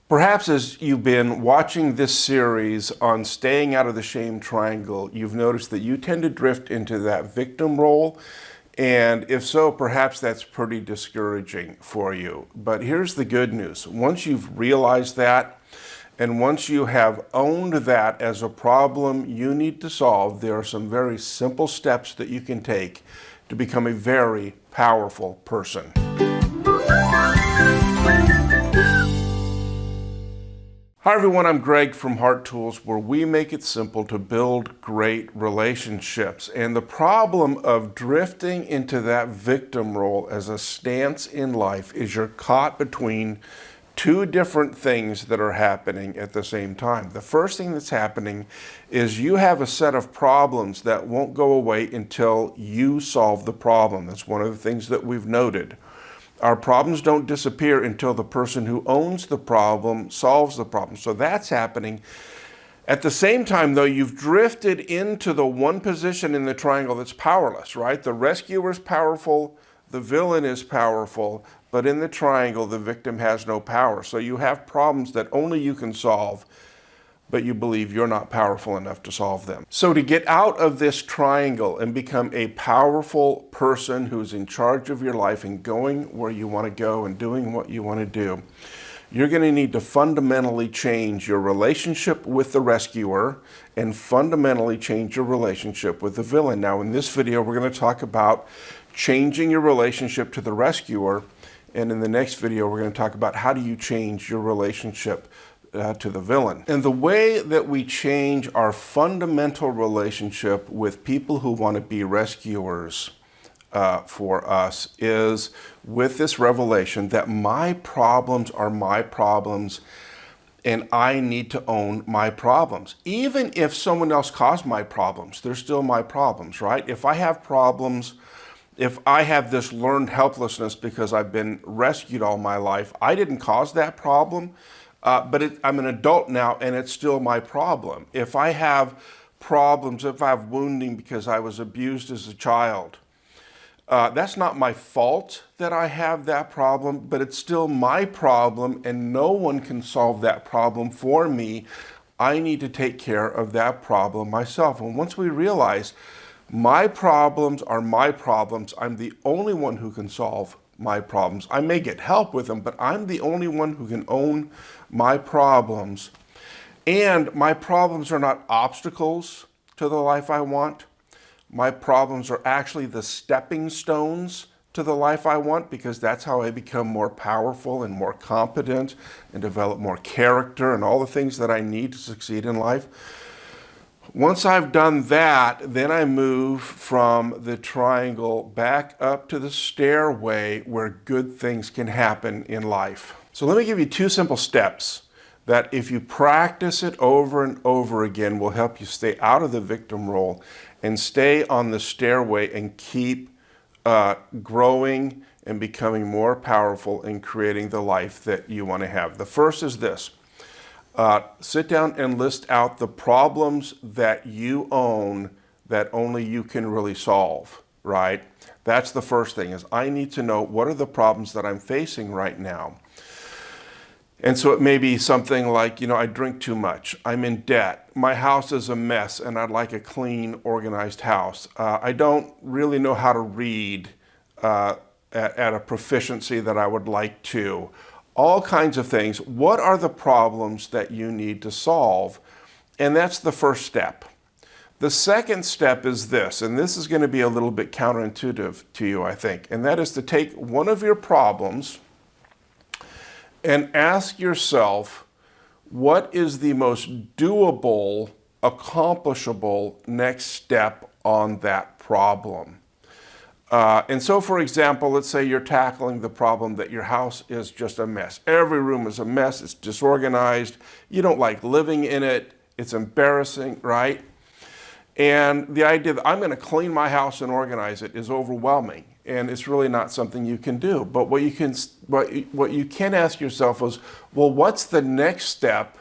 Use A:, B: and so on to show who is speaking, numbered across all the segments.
A: Perhaps as you've been watching this series on staying out of the shame triangle, you've noticed that you tend to drift into that victim role. And if so, perhaps that's pretty discouraging for you. But here's the good news. Once you've realized that, and once you have owned that as a problem you need to solve, there are some very simple steps that you can take to become a very powerful person. Hi everyone, I'm Greg from Heart Tools, where we make it simple to build great relationships. And the problem of drifting into that victim role as a stance in life is you're caught between two different things that are happening at the same time. The first thing that's happening is you have a set of problems that won't go away until you solve the problem. That's one of the things that we've noted. Our problems don't disappear until the person who owns the problem solves the problem. So that's happening. At the same time, though, you've drifted into the one position in the triangle that's powerless, right? The rescuer is powerful, the villain is powerful, but in the triangle, the victim has no power. So you have problems that only you can solve, but you believe you're not powerful enough to solve them. So to get out of this triangle and become a powerful person who's in charge of your life and going where you want to go and doing what you want to do, you're going to need to fundamentally change your relationship with the rescuer and fundamentally change your relationship with the villain. Now, in this video, we're going to talk about changing your relationship to the rescuer. And in the next video, we're going to talk about how do you change your relationship to the villain. And the way that we change our fundamental relationship with people who want to be rescuers for us is with this revelation that my problems are my problems and I need to own my problems. Even if someone else caused my problems, they're still my problems, right? If I have problems, if I have this learned helplessness because I've been rescued all my life, I didn't cause that problem. But I'm an adult now, and it's still my problem. If I have problems, if I have wounding because I was abused as a child, that's not my fault that I have that problem, but it's still my problem, and no one can solve that problem for me. I need to take care of that problem myself. And once we realize my problems are my problems, I'm the only one who can solve my problems. I may get help with them, but I'm the only one who can own my problems. And my problems are not obstacles to the life I want. My problems are actually the stepping stones to the life I want, because that's how I become more powerful and more competent and develop more character and all the things that I need to succeed in life. Once I've done that, then I move from the triangle back up to the stairway where good things can happen in life. So let me give you two simple steps that if you practice it over and over again will help you stay out of the victim role and stay on the stairway and keep growing and becoming more powerful in creating the life that you want to have. The first is this. Sit down and list out the problems that you own that only you can really solve, right? That's the first thing, is I need to know what are the problems that I'm facing right now. And so it may be something like, I drink too much, I'm in debt, my house is a mess, and I'd like a clean, organized house. I don't really know how to read at a proficiency that I would like to. All kinds of things. What are the problems that you need to solve? And that's the first step. The second step is this, and this is going to be a little bit counterintuitive to you, I think, and that is to take one of your problems and ask yourself, what is the most doable, accomplishable next step on that problem? And so, for example, let's say you're tackling the problem that your house is just a mess. Every room is a mess. It's disorganized. You don't like living in it. It's embarrassing, right? And the idea that I'm going to clean my house and organize it is overwhelming. And it's really not something you can do. But what you can ask yourself is, well, what's the next step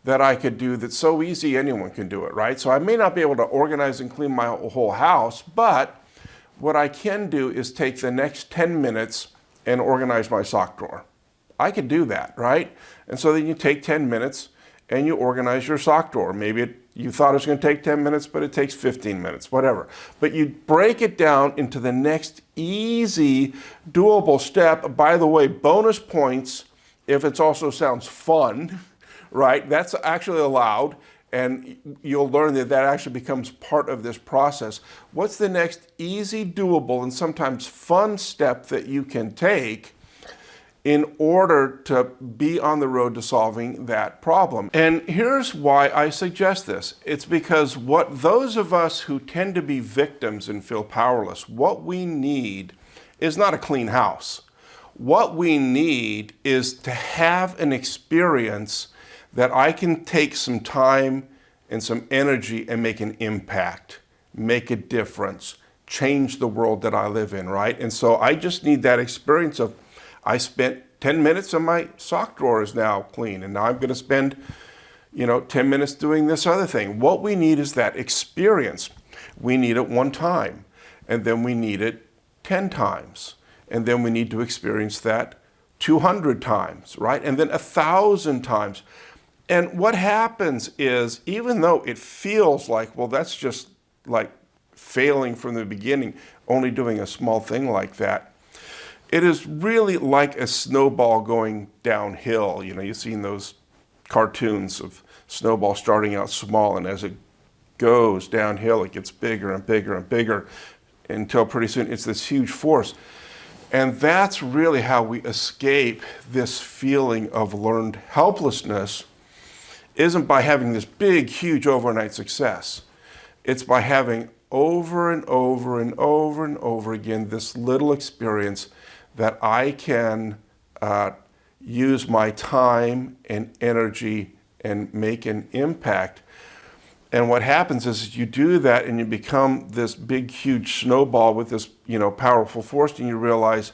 A: that I could do that's so easy anyone can do it, right? So I may not be able to organize and clean my whole house, but what I can do is take the next 10 minutes and organize my sock drawer. I could do that, right? And so then you take 10 minutes and you organize your sock drawer. Maybe you thought it was going to take 10 minutes, but it takes 15 minutes, whatever. But you break it down into the next easy, doable step. By the way, bonus points if it also sounds fun, right? That's actually allowed, and you'll learn that that actually becomes part of this process. What's the next easy, doable, and sometimes fun step that you can take in order to be on the road to solving that problem? And here's why I suggest this. It's because what those of us who tend to be victims and feel powerless, what we need is not a clean house. What we need is to have an experience that I can take some time and some energy and make an impact, make a difference, change the world that I live in, right? And so I just need that experience of, I spent 10 minutes and my sock drawer is now clean, and now I'm going to spend 10 minutes doing this other thing. What we need is that experience. We need it one time, and then we need it 10 times, and then we need to experience that 200 times, right? And then 1,000 times. And what happens is, even though it feels like, well, that's just like failing from the beginning, only doing a small thing like that, it is really like a snowball going downhill. You've seen those cartoons of snowball starting out small, and as it goes downhill, it gets bigger and bigger and bigger until pretty soon it's this huge force. And that's really how we escape this feeling of learned helplessness, isn't by having this big, huge overnight success. It's by having over and over and over and over again this little experience that I can use my time and energy and make an impact. And what happens is you do that and you become this big, huge snowball with this, powerful force, and you realize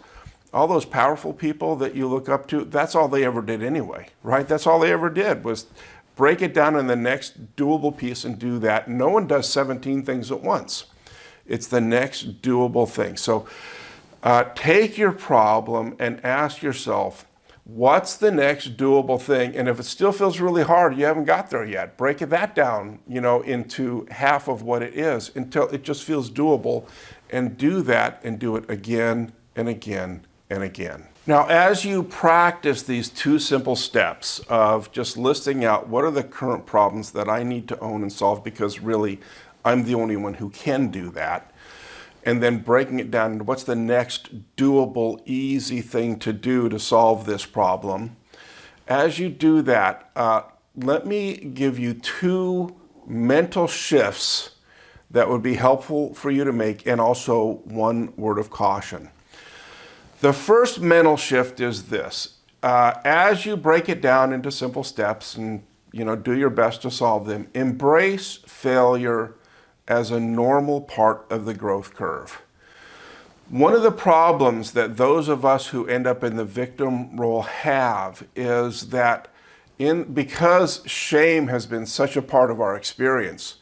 A: all those powerful people that you look up to, that's all they ever did anyway, right? That's all they ever did was break it down in the next doable piece and do that. No one does 17 things at once. It's the next doable thing. So take your problem and ask yourself, what's the next doable thing? And if it still feels really hard, you haven't got there yet, break that down, into half of what it is until it just feels doable, and do that and do it again and again and again. Now, as you practice these two simple steps of just listing out what are the current problems that I need to own and solve, because really I'm the only one who can do that, and then breaking it down into what's the next doable, easy thing to do to solve this problem. As you do that, let me give you two mental shifts that would be helpful for you to make, and also one word of caution. The first mental shift is this. As you break it down into simple steps and do your best to solve them, embrace failure as a normal part of the growth curve. One of the problems that those of us who end up in the victim role have is that because shame has been such a part of our experience,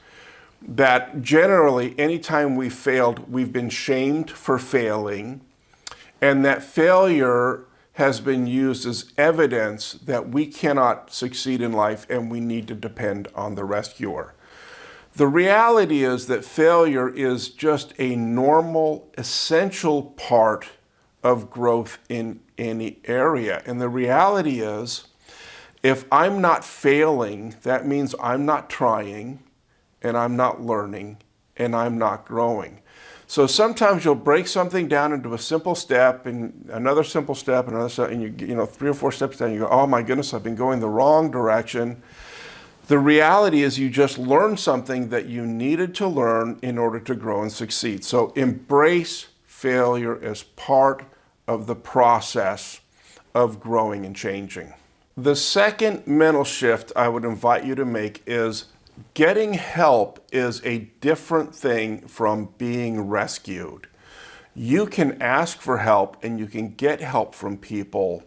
A: that generally anytime we failed, we've been shamed for failing, and that failure has been used as evidence that we cannot succeed in life and we need to depend on the rescuer. The reality is that failure is just a normal, essential part of growth in any area. And the reality is, if I'm not failing, that means I'm not trying, and I'm not learning, and I'm not growing. So sometimes you'll break something down into a simple step, and another simple step, and another step, and you 3 or 4 steps down, you go, oh my goodness, I've been going the wrong direction. The reality is you just learned something that you needed to learn in order to grow and succeed. So embrace failure as part of the process of growing and changing. The second mental shift I would invite you to make is getting help is a different thing from being rescued. You can ask for help and you can get help from people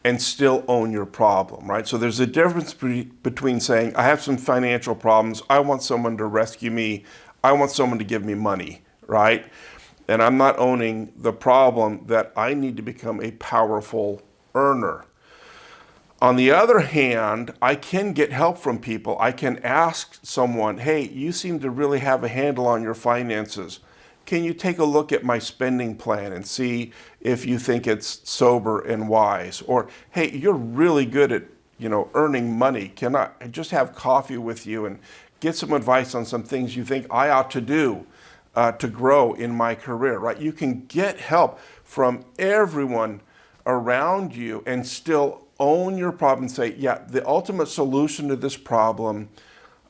A: and still own your problem, right? So there's a difference between saying, I have some financial problems, I want someone to rescue me, I want someone to give me money, right? And I'm not owning the problem that I need to become a powerful earner. On the other hand, I can get help from people. I can ask someone, hey, you seem to really have a handle on your finances. Can you take a look at my spending plan and see if you think it's sober and wise? Or, hey, you're really good at, earning money. Can I just have coffee with you and get some advice on some things you think I ought to do to grow in my career, right? You can get help from everyone around you and still own your problem and say, yeah, the ultimate solution to this problem,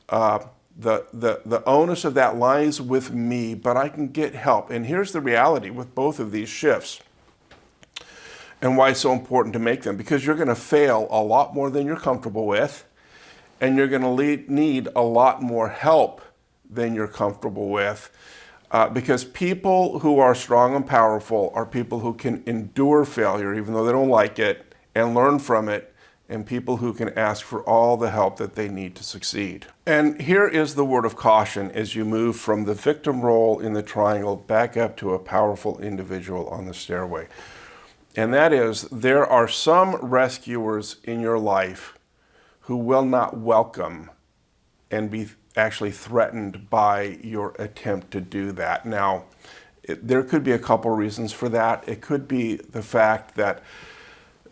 A: the onus of that lies with me, but I can get help. And here's the reality with both of these shifts and why it's so important to make them, because you're going to fail a lot more than you're comfortable with, and you're going to need a lot more help than you're comfortable with. Because people who are strong and powerful are people who can endure failure, even though they don't like it, and learn from it, and people who can ask for all the help that they need to succeed. And here is the word of caution as you move from the victim role in the triangle back up to a powerful individual on the stairway. And that is, there are some rescuers in your life who will not welcome and be actually threatened by your attempt to do that. Now, there could be a couple reasons for that. It could be the fact that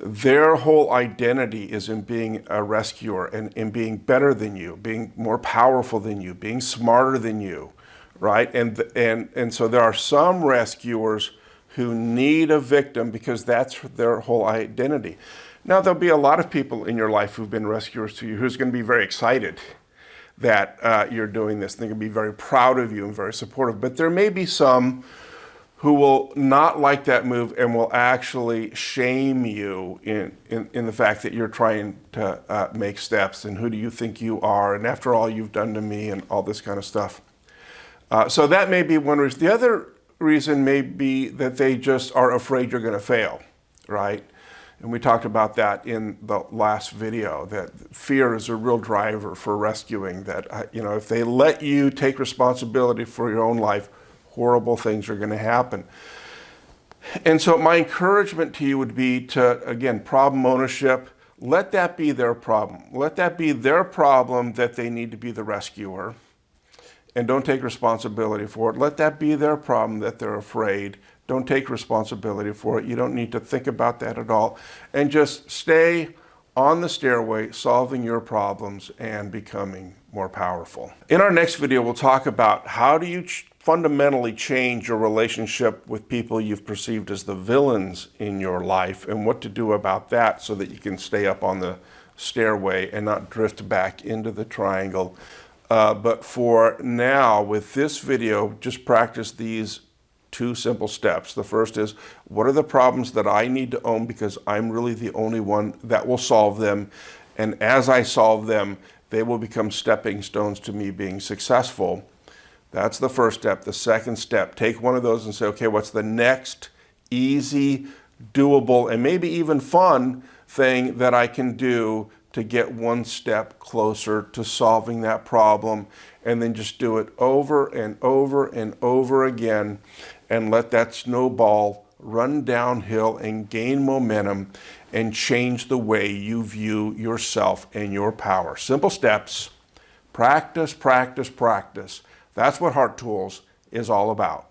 A: their whole identity is in being a rescuer and in being better than you, being more powerful than you, being smarter than you, right? And so there are some rescuers who need a victim because that's their whole identity. Now, there'll be a lot of people in your life who've been rescuers to you who's going to be very excited that you're doing this. They're going to be very proud of you and very supportive. But there may be some who will not like that move and will actually shame you in the fact that you're trying to make steps, and who do you think you are, and after all you've done to me, and all this kind of stuff. So that may be one reason. The other reason may be that they just are afraid you're going to fail, right? And we talked about that in the last video, that fear is a real driver for rescuing, that if they let you take responsibility for your own life, horrible things are going to happen. And so my encouragement to you would be to, again, problem ownership. Let that be their problem. Let that be their problem that they need to be the rescuer. And don't take responsibility for it. Let that be their problem that they're afraid. Don't take responsibility for it. You don't need to think about that at all. And just stay on the stairway, solving your problems and becoming more powerful. In our next video, we'll talk about how do you fundamentally change your relationship with people you've perceived as the villains in your life, and what to do about that so that you can stay up on the stairway and not drift back into the triangle. But for now, with this video, just practice these 2 simple steps. The first is, what are the problems that I need to own because I'm really the only one that will solve them? And as I solve them, they will become stepping stones to me being successful. That's the first step. The second step, take one of those and say, okay, what's the next easy, doable, and maybe even fun thing that I can do to get one step closer to solving that problem? And then just do it over and over and over again, and let that snowball run downhill and gain momentum and change the way you view yourself and your power. Simple steps. Practice, practice, practice. That's what Heart Tools is all about.